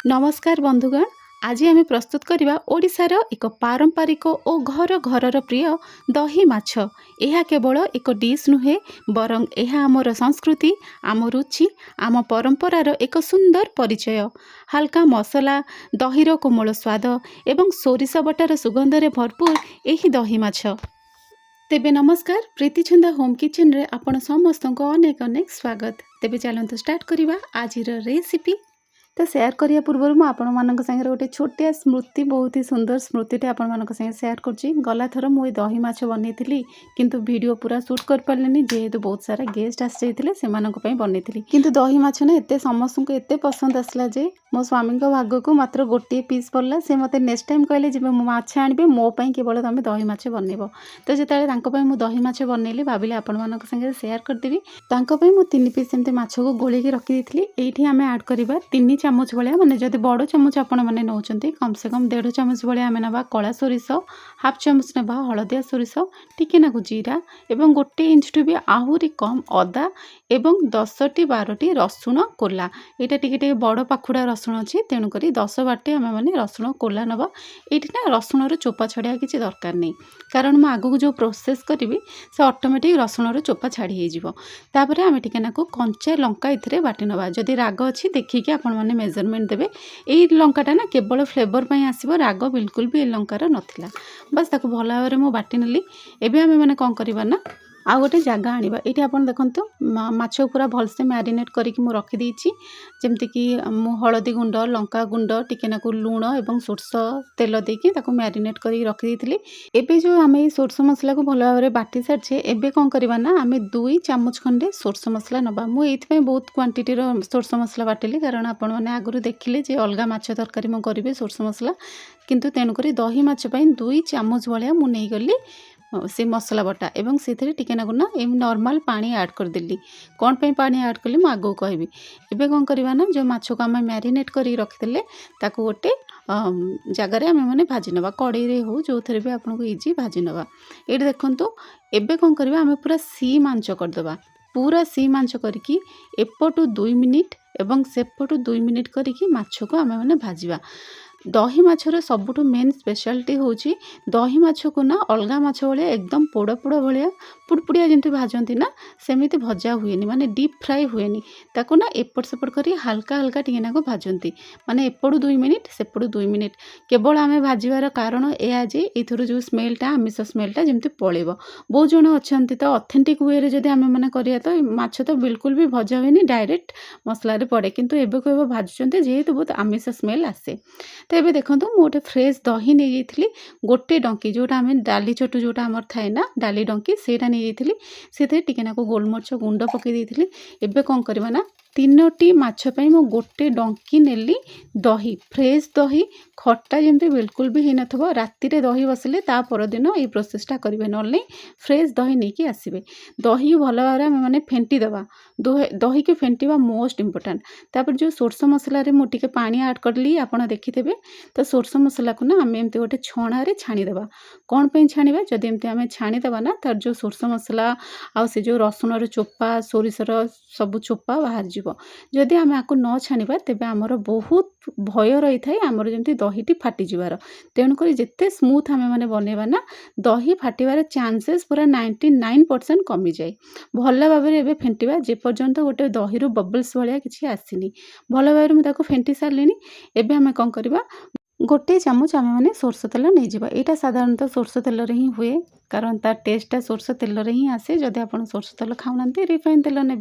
नमस्कार बंधुगण। आज आम प्रस्तुत करवा ओडिशार एक पारंपरिक और घर घरर प्रिय दही माछ। यह केवल एक डिश नुहे बरं यह आमर संस्कृति, आम रुचि, आम परंपरार एक सुंदर परिचय। हल्का मसला, दहीर कोमल स्वाद एवं सोरिष बटार सुगंधरे भरपूर यही दही माछ। तेबे नमस्कार, प्रीति छंदा होम किचन रे आपण समस्त को अनेक अनेक स्वागत। तेबे चलते स्टार्ट करवा आज रेसिपी। तो शेयर करिया पूर्व मु आपण मानक संगे गोटे छोटिया स्मृति, बहुत ही सुंदर स्मृतिटे आपण मानक संगे शेयर करछि। गला थर मु दही माछ बनैथिली, किंतु वीडियो पूरा शूट कर पारलेनी जेहेतु बहुत सारा गेस्ट आस जाइथिले सेमानक पई बनैथिली। किंतु दही माछ ने एते समस्त को एते पसंद आसला जे मो स्वामी को भाग को मात्र गोटे पीस पड़ला। से मते नेक्स्ट टाइम कहले जे मो माछ आनिबे मो पई केवल तमे दही माछ बनैबो। तो जेताले तांको पई मु दही माछ बनैली, भाबिले आपण मानक संगे शेयर कर देबी। तांको पई मु 3 पीस एमते माछ को गोली के रखी देथिली। एठी हमें ऐड करबा 3 चामच भाया, माने जदि बड़ चामच आपण मैंने नौकरी कम से कम 1.5 चामच भाया आम ना कला सोरिष, हाफ चामच ना हलदिया सोरिष, टिके नाकु जीरा एवं 1 इंच टू भी आहरी कम अदा एवं 10-12 रसुण कोला। यहाँ टिके बड़ पाखुड़ा रसुण अच्छी, तेणुक 10-12 आम मैंने रसुण कोला नवा। ये ना रसुणर चोपा छाड़ा किसी दरकार नहीं, कारण मुझे आगू जो प्रोसेस करी से ऑटोमेटिक रसुणर चोपा छाड़ी होपर। आम टिके नाकु कंचा लंका ये बाटी नवा। जदि राग अच्छी देखिए आपण मैंने मेजरमेंट देवे। यही लंकाटा ना केवल फ्लेवर पर आसो, राग बिल्कुल भी लंकार नाला। बस ताको भल भाव में बाटी नेली। एबे आम मैंने कौन करवा ना आउ गोटे जगह आनिबा। ये आपन देखंतु माछ पूरा भलसे मैरिनेट करके मु रखी देछि। जेमति कि मु हळदी गुंड, लंका गुंड, टिके नाकु लूण एवं सोरस तेल देके ताको मैरिनेट करके रखी देथिली। एबे जो आमे सोरस मसला को भल भाव में बाटी सारछे, एबे कौन करवा ना आमे 2 चामच खंडे सोरस मसला नबा। मु एथि बहुत क्वांटिटी रो सोरस मसला बाटिली, कारण आपण माने आगुरु देखिले जे अलगा माछ तरकारी मु करिवे सोरस मसला, किंतु तेनु करी दही माछ पई 2 चामच भलिया मु नै गली से मसला बटा एवं से टिके नाकु ना एम नॉर्मल पानी ऐड कर देली। कौन पे पानी ऐड कली मु आगो कहबी। एबे कौन करवा ना जो माछ को आम मैरिनेट करी रखिदेले ताकू गोटे जगार आम मैंने भाजी नवा। कड़ई रे हो जो थे भी आपको इजी भाजी नवा। ये देखंतु एबे कौन करवा आम पूरा सीम आंच करदे। पूरा सीम आंच करके एपटू 2 मिनिट एवं सेपटू 2 मिनिट करके माछ को आम मैंने भाजवा। दही माछर सबुठ मेन स्पेशलिटी होची दही माछ को ना अलगा माछ भाया एकदम पोड़ पोड़ भाया पुड़पुड़िया जमी भाजती ना सेमिति भजा हुए, माने डीप फ्राई हुए। ताको ना एपट सेपट कर हल्का हल्का टिके भाजती, माने एपटू 2 मिनिट सेपटू 2 मिनिट। केवल आम भाजवार कारण यह जे इथर जो स्मेलटा आमिष स्मेलटा जमी पलैब। बहुत जन अच्छा तो ऑथेंटिक वे जब आम मैंने करिया तो माछ तो बिल्कुल भी भजा हुए, डायरेक्ट मसला पड़े, किंतु एबे को भाजुंट जेहेतु बहुत आमिष स्मेल आसे। तो ये देखो मुझे गोटे फ्रेश दही नहीं जाइली, गोटे डंकी जोटा आम डाली चटू जोटा आमर थाए ना डाली डंकी सेटा नहीं जाइली। से टिके नाकु गोलमरिच गुंड पकई देइथिली। एबे कौन करवा ना 3टी माछ पई मो गोटे डंकी नेली दही, फ्रेश दही, खट्टा जमी बिल्कुल भी होई नथबो। राति रे दही बसिले ता पर दिन ये प्रोसेसटा करेंगे, ना फ्रेश दही नहीं कि आसबे। दही भल भाव में मैंने फेंटी दवा। दही के फेंटिबा मोस्ट इम्पोर्टेंट। तापर जो सोरस मसला रे मु टिके पानी ऐड करली आपण देखिथे। तो सोरस मसला को ना आम एमती गोटे छणारे छाणीदेवा। कौन पे छाणीबा, जदि एमती आम छाणीदेवा ना तार जो सोरस मसला आ से जो रसुणर चोपा सोरिषर सब चोपा बाहर जीव। जदि आम आपको न छाणीबा तेबे आमर बहुत भय रही थाए आमर जमी दहीटी फाटी जीवार। तेणुक जिते स्मूथ आम मैंने बनैबा ना दही फाटिबार चांसेस पूरा 99% कमी जाए। भल भाव में फेंटिबा जेपर्यंत गोटे दही बबल्स भाया किसी आसीनी। भल भाव में फेंटी सारे। एबे आम कौन करवा गोटे चामच आम मैंने सोरस तेल नहीं जावा। यहाँ साधारणतः सोरस तेल ही हुए, कारण तार टेस्टा सोरस तेल ही आसे। जदि आप सोरस तेल खाऊना रिफाइन तेल ने।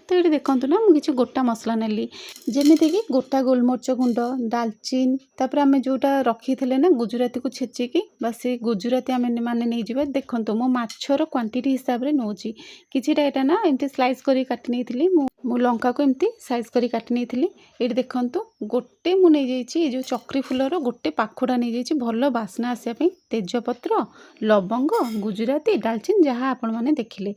तो ये देखूँ ना मुझे गोटा मसला नेली, जमीती कि गोटा गोलमरिच गुंड, दालचीन, तापर आम जोटा रखी थे ना गुजराती को छेचिकी, बस से गुजराती आम मैंने नहीं जावा। देखो मो माछर क्वांटिटी हिसाब से नौची किसीटा यहाँ ना एमती स्लाइस कर काटी नहीं मु लंका को एमती साइज करी काटी नहीं। ये देखो गोटे मु नहीं जाइए जो चक्री फुलर गोटे पाखुड़ा नहीं जाइए भल बास्ना आसापी। तेजपत्र, लवंग, गुजराती, दालचीन जहाँ आपण मैंने देखिले,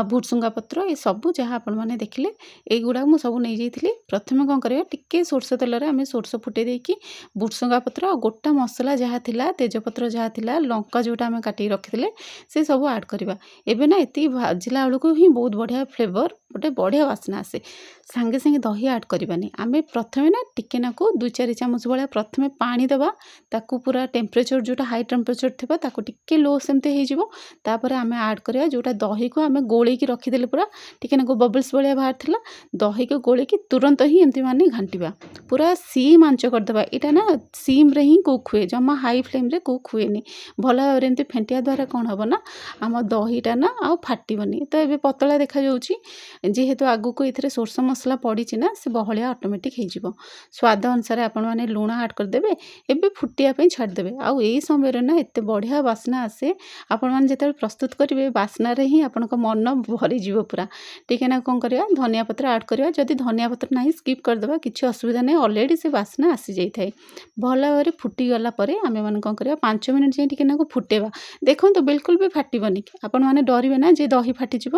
भुरसुंगा पत्र, ये सब जहाँ आपण मैंने देखिले युड़ा मुझे सब नहीं जाइए। प्रथम कौन करिया टिके सोरस तेल आम सोरस फुटे देकी भुरसुंगा पत्र और गोटा मसला जहाँ थिला, तेजपत्र जहाँ थिला, लंका जोटा आम काटी रखिले से सब ऐड करवा। एबे ना एति भाजिला बेलू ही बहुत बढ़िया फ्लेवर गोटे बढ़िया बास्ना आसे। सांगे सांगे दही ऐड करवानी, आम प्रथमे ना ଟିକେ नाकु 2-4 चामच भाया प्रथमे पानी दबा ताकू पूरा टेम्परेचर जोटा हाई टेम्परेचर थी ताकू टिके लो सेमती होपर आम आड करवा जोटा दही को आम गोलैकी रखीदे पूरा टिके नाकु बबल्स भाया बाहर था दही को गोलैकी तुरंत ही एमती माने घांटा पूरा सीम आंच करदे यहाँ ना सीम रे ही कुक हुए जमा हाई फ्लेम रे कुक हुए भल भाव एमती फेंटिया द्वारा कौन हम ना आम दहीटा ना आ फाटबनी तो ये पतला देखा जेहेतु आगू को ये सोर्स मसला पड़ी ना से बहलिया ऑटोमेटिक हो स्वाद अनुसार आपण मैंने लुण ऐड करदे एबे फुटिया छाड़देवे आउ यही समय ना एत बढ़िया बास्ना आसे आपण मैंने जिते प्रस्तुत करेंगे बास्ना ही आपण मन भरीज पूरा टिके ना कौन करवा धनिया पत्र ऐड करवा जदि धनिया पत्र ना स्किप करदे किसी असुविधा नहीं ऑलरेडी से बास्ना आसी जाए भल भाव फुटीगला आम मैंने कौन करवा 5 मिनट जाए टिके नाकु फुटेवा देखो तो बिल्कुल भी फाटबनी आपण मैंने डरवे ना जे दही फाटिज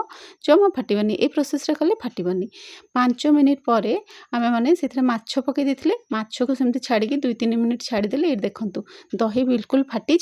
जमा फाटबनी ये प्रोसेस कले फाटबनी 5 मिनट पर आम मैंने से माछ पकई देते माछ को सेमती छाड़ी 2-3 मिनट छाड़देले ये देखूँ दही बिल्कुल फाटी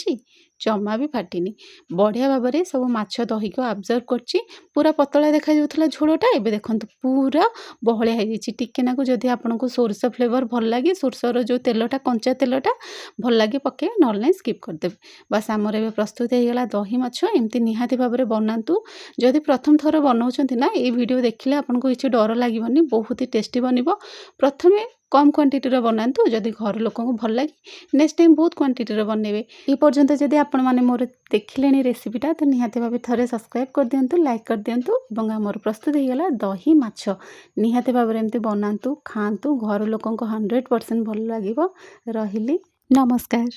जमा भी फाटिनी बढ़िया भाव में सब माछ दही को आब्जर्व करची पूरा पतला देखा जाउथला झोलटा एबे देखंतु पूरा बहलिया हो जाइए टिके नाकु जदि आपनको सोरस फ्लेवर भल लगे सोरसर जो तेलटा कंचा तेलटा भल लगे पके नल नहीं स्किप करदेवे बस आमर ए प्रस्तुत होगा दही माछ एमती निहाती भाव में बनातु जदि प्रथम थर बनाउछंती ना ये वीडियो देखिले आपनको किसी डर लागबनी बहुत ही टेस्टी बनिबो प्रथमे कम क्वांटिटी बनातु जदि घर लोक भल लगे नेक्स्ट टाइम बहुत क्वांटिटी बनइबे ये पर्यंत जदि आपण माने मोर देखिले रेसिपीटा तो निहाती भाव थरे सब्सक्राइब कर दिंतु लाइक कर दिंतु और आमर प्रस्तुत होगा दही माछ निहाती भाव में एमती बनातु खातु घर लोक 100% भल लगे रही नमस्कार।